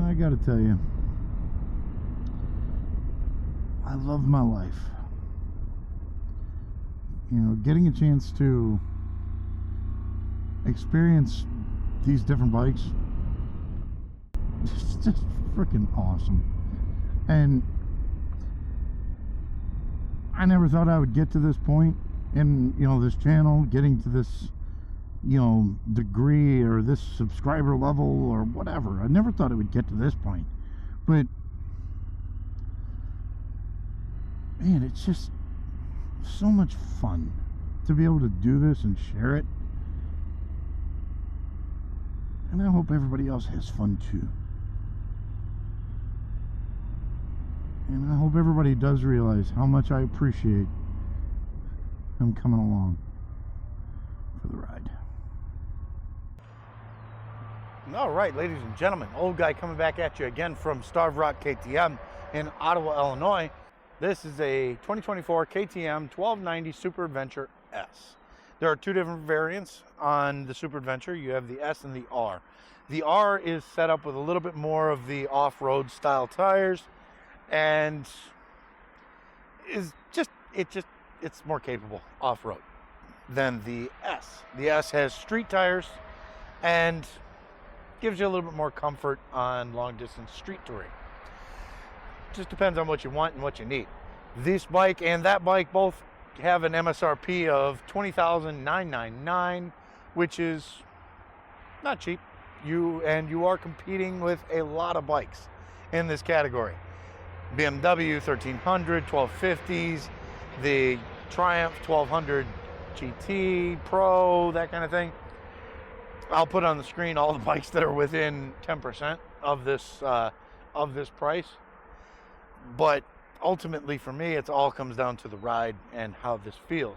I gotta tell you, I love my life. You know, getting a chance to experience these different bikes, it's just freaking awesome. And I never thought I would get to this point in, you know, this channel, getting to this, you know, degree or this subscriber level or whatever. I never thought it would get to this point. But man, it's just so much fun to be able to do this and share it. And I hope everybody else has fun too. And I hope everybody does realize how much I appreciate them coming along for the ride. All right, ladies and gentlemen, old guy coming back at you again from Starved Rock KTM in Ottawa, Illinois. This is a 2024 KTM 1290 Super Adventure S. There are two different variants on the Super Adventure. You have the S and the R. The R is set up with a little bit more of the off-road style tires, and it's more capable off-road than the S. The S has street tires and gives you a little bit more comfort on long-distance street touring. Just depends on what you want and what you need. This bike and that bike both have an MSRP of $20,999, which is not cheap. You are competing with a lot of bikes in this category. BMW 1300, 1250s, the Triumph 1200 GT Pro, that kind of thing. I'll put on the screen all the bikes that are within 10% of this price. But ultimately for me, it all comes down to the ride and how this feels.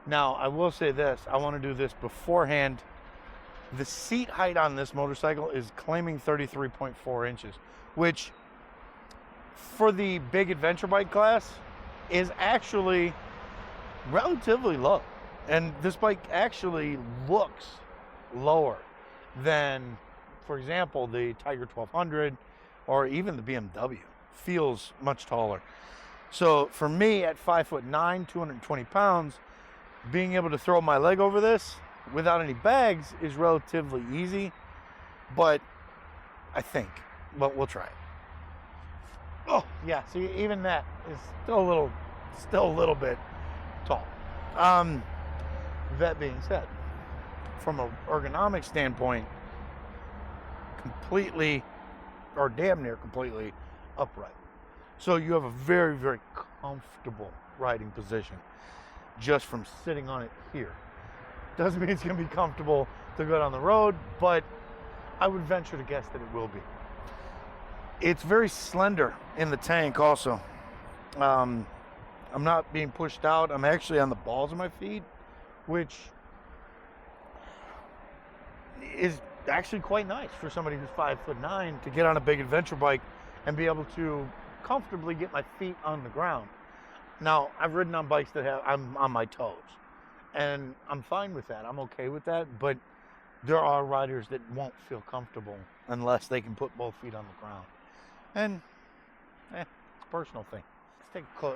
Now, I will say this, I want to do this beforehand. The seat height on this motorcycle is claiming 33.4 inches, which for the big adventure bike class is actually relatively low. And this bike actually looks lower than, for example, the Tiger 1200 or even the BMW. Feels much taller. So for me at 5'9", 220 pounds, being able to throw my leg over this without any bags is relatively easy, but we'll try it. Oh yeah, see, even that is still a little bit tall. That being said, from an ergonomic standpoint, completely or damn near completely upright. So you have a very, very comfortable riding position just from sitting on it here. Doesn't mean it's going to be comfortable to go down the road, but I would venture to guess that it will be. It's very slender in the tank also. I'm not being pushed out. I'm actually on the balls of my feet, which is actually quite nice for somebody who's 5'9" to get on a big adventure bike and be able to comfortably get my feet on the ground. Now, I've ridden on bikes that I'm on my toes, and I'm fine with that. I'm okay with that, but there are riders that won't feel comfortable unless they can put both feet on the ground. And, it's a personal thing.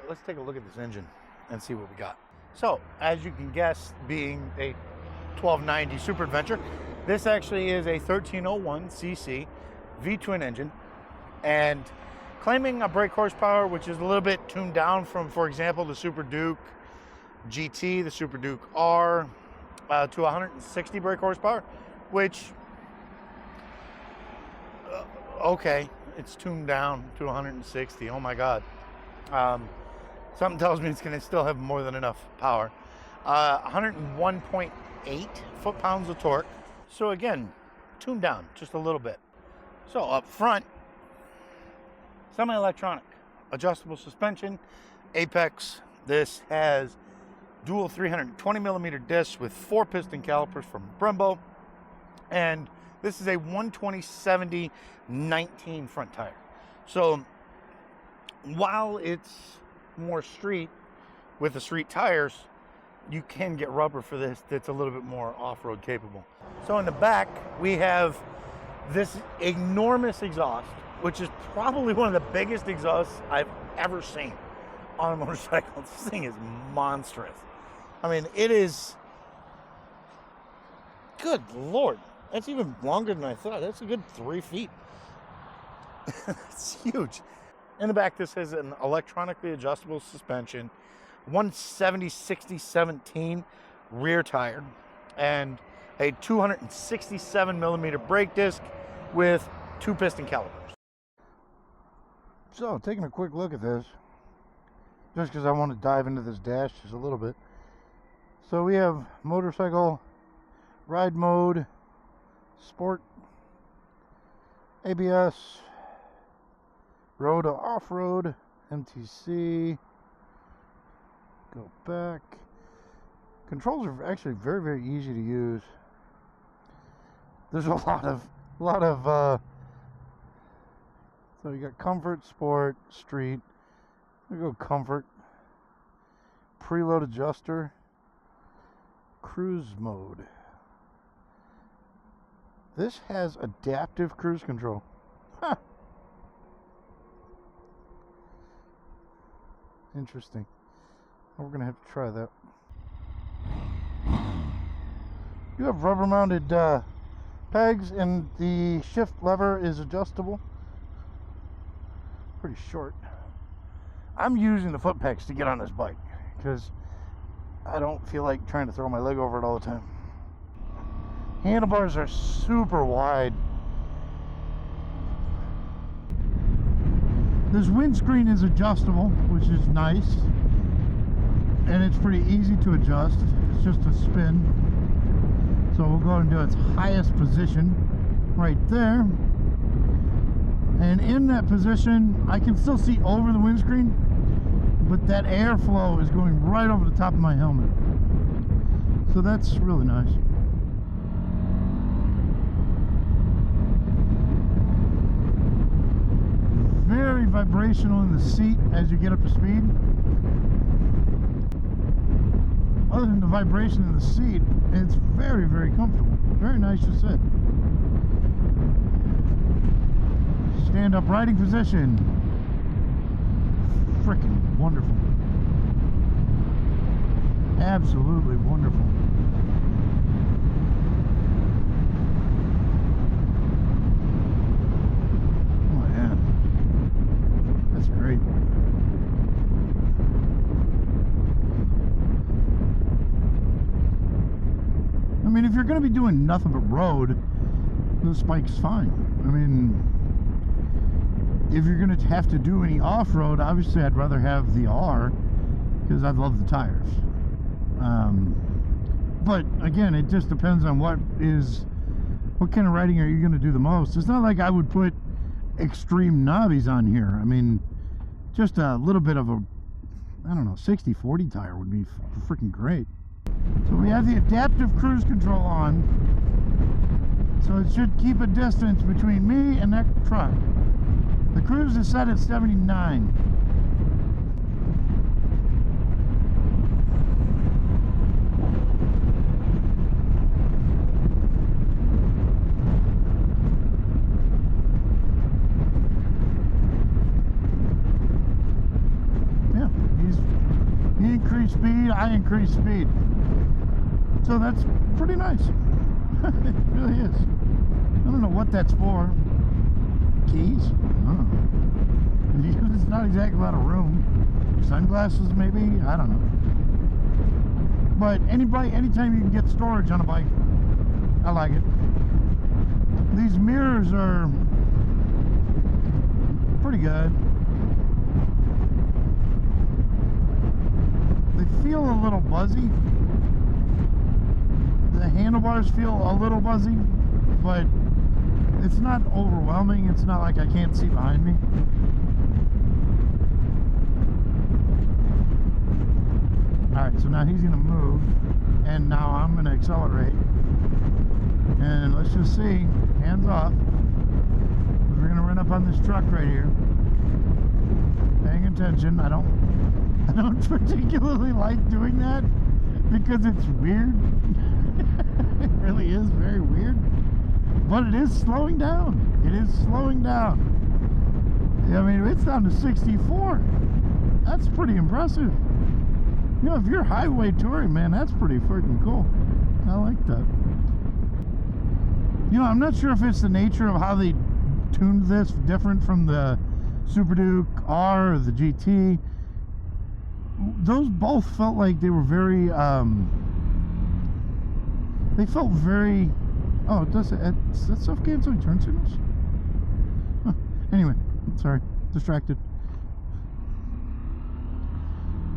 Let's take a look at this engine and see what we got. So, as you can guess, being a 1290 Super Adventure, this actually is a 1301cc V-twin engine, and claiming a brake horsepower which is a little bit tuned down from, for example, the Super Duke GT, the Super Duke R, to 160 brake horsepower, which, okay, it's tuned down to 160. Oh my God. Something tells me it's going to still have more than enough power. 101.8 foot-pounds of torque. So again, tuned down just a little bit. So up front, semi-electronic, adjustable suspension, apex. This has dual 320 millimeter discs with 4 piston calipers from Brembo, and this is a 120/70 19 front tire. So while it's more street with the street tires, you can get rubber for this that's a little bit more off-road capable. So in the back we have this enormous exhaust, which is probably one of the biggest exhausts I've ever seen on a motorcycle. This thing is monstrous. I mean, it is, good Lord, that's even longer than I thought. That's a good 3 feet. It's huge. In the back, this has an electronically adjustable suspension, 170/60/17 rear tire, and a 267 millimeter brake disc with 2 piston calipers. So, taking a quick look at this, just because I want to dive into this dash just a little bit. So we have motorcycle ride mode, sport, ABS, road to off-road, MTC, go back. Controls are actually very, very easy to use. There's a lot of so you got comfort, sport, street. We go comfort, preload adjuster, cruise mode. This has adaptive cruise control. Huh. Interesting. We're gonna have to try that. You have rubber mounted pegs, and the shift lever is adjustable. Pretty short. I'm using the foot pegs to get on this bike because I don't feel like trying to throw my leg over it all the time. Handlebars are super wide. This windscreen is adjustable, which is nice, and it's pretty easy to adjust. It's just a spin. So we'll go and do its highest position right there. And in that position, I can still see over the windscreen, but that airflow is going right over the top of my helmet. So that's really nice. Very vibrational in the seat as you get up to speed. Other than the vibration in the seat, it's very, very comfortable. Very nice to sit. Stand up riding position. Freaking wonderful. Absolutely wonderful. Oh yeah. That's great. I mean, if you're going to be doing nothing but road, this bike's fine. I mean, if you're going to have to do any off-road, obviously I'd rather have the R because I love the tires. But again, it just depends on what kind of riding are you going to do the most. It's not like I would put extreme knobbies on here. I mean, just a little bit of a, I don't know, 60/40 tire would be freaking great. So we have the adaptive cruise control on, so it should keep a distance between me and that truck. The cruise is set at 79. Yeah, he increased speed, I increased speed. So that's pretty nice. It really is. I don't know what that's for. Keys? Oh. It's not exactly a lot of room. Sunglasses maybe? I don't know. But anytime you can get storage on a bike, I like it. These mirrors are pretty good. They feel a little buzzy. The handlebars feel a little buzzy, but it's not overwhelming. It's not like I can't see behind me. Alright, so now he's going to move, and now I'm going to accelerate. And let's just see, hands off. We're going to run up on this truck right here. Paying attention. I don't particularly like doing that because it's weird. It really is very weird. but it is slowing down. It is slowing down. I mean, it's down to 64. That's pretty impressive. You know, if you're highway touring, man, that's pretty freaking cool. I like that. You know, I'm not sure if it's the nature of how they tuned this different from the Super Duke R or the GT. Those both felt like they were very, they felt very, oh, it does, is that self-canceling turn signals? Huh. Anyway, sorry, distracted.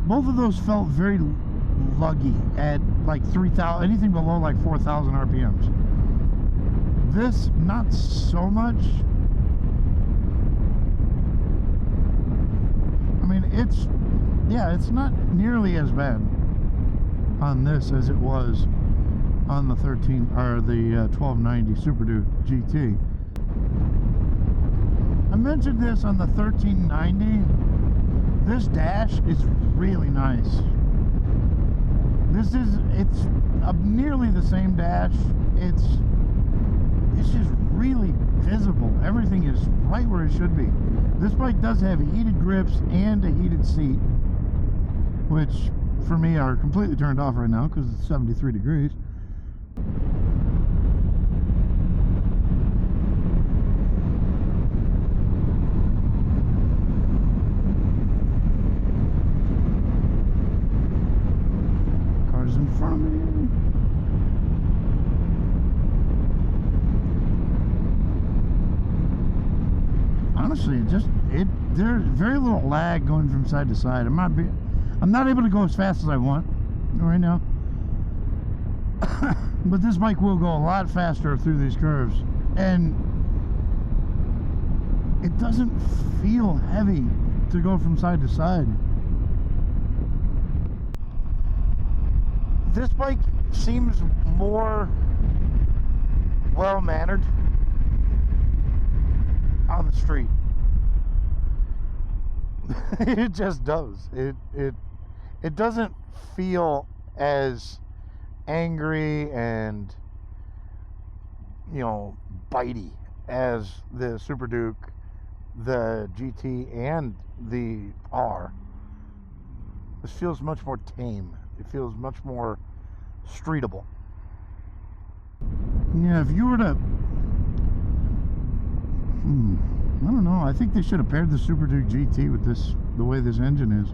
Both of those felt very luggy at like 3,000, anything below like 4,000 RPMs. This, not so much. I mean, it's, yeah, it's not nearly as bad on this as it was on the 1290 Super Duke GT. I mentioned this on the 1390. This dash is really nice. It's nearly the same dash. It's just really visible. Everything is right where it should be. This bike does have heated grips and a heated seat, which for me are completely turned off right now because it's 73 degrees. Cars in front of me. Honestly, there's very little lag going from side to side. I'm not able to go as fast as I want right now. But this bike will go a lot faster through these curves, and it doesn't feel heavy to go from side to side. This bike seems more well-mannered on the street. It just does. It doesn't feel as angry and, you know, bitey as the Super Duke, the GT, and the R. This feels much more tame. It feels much more streetable. Yeah, if you were to, I don't know, I think they should have paired the Super Duke GT with this, the way this engine is.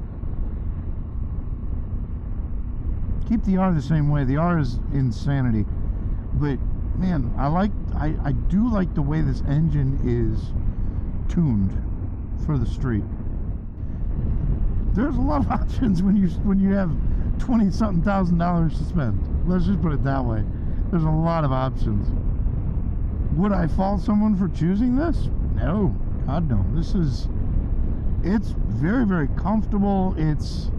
Keep the R the same way. The R is insanity, but man, I do like the way this engine is tuned for the street. There's a lot of options when you have $20-something thousand to spend. Let's just put it that way. There's a lot of options. Would I fault someone for choosing this? No, God no. It's very, very comfortable. It's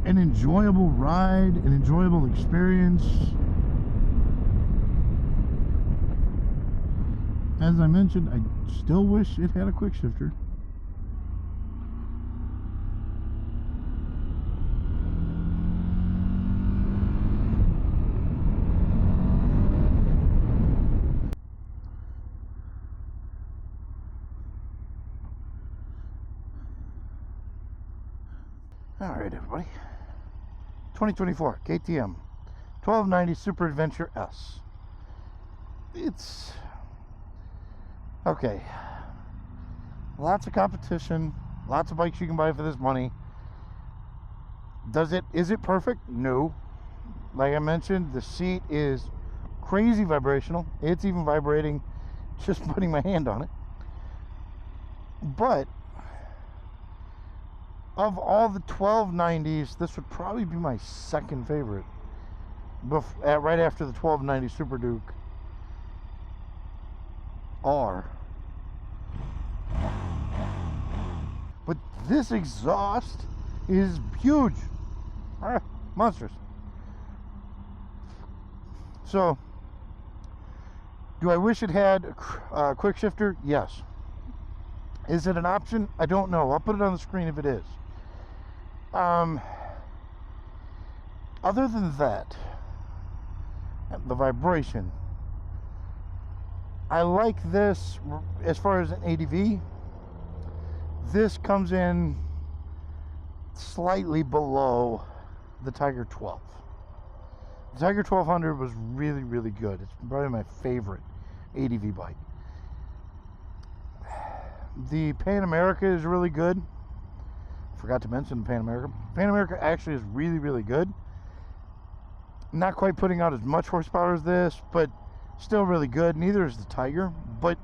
an enjoyable ride, an enjoyable experience. As I mentioned, I still wish it had a quick shifter. All right, everybody. 2024 KTM 1290 Super Adventure S. It's okay. Lots of competition, lots of bikes you can buy for this money. Is it perfect? No. Like I mentioned, the seat is crazy vibrational. It's even vibrating just putting my hand on it. But of all the 1290s, this would probably be my second favorite, right after the 1290 Super Duke R. But this exhaust is huge. Monsters. So, do I wish it had a quick shifter? Yes. Is it an option? I don't know. I'll put it on the screen if it is. Other than that, the vibration. I like this as far as an ADV. This comes in slightly below the Tiger 12. The Tiger 1200 was really, really good. It's probably my favorite ADV bike. The Pan America is really good. Forgot to mention the Pan America. Pan America actually is really, really good. Not quite putting out as much horsepower as this, but still really good. Neither is the Tiger, but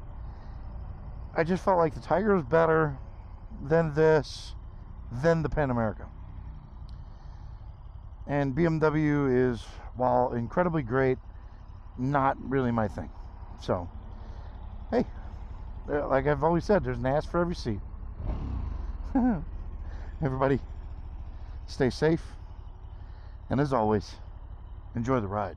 I just felt like the Tiger was better than this, than the Pan America. And BMW is, while incredibly great, not really my thing. So, hey, like I've always said, there's an ass for every seat. Everybody, stay safe, and as always, enjoy the ride.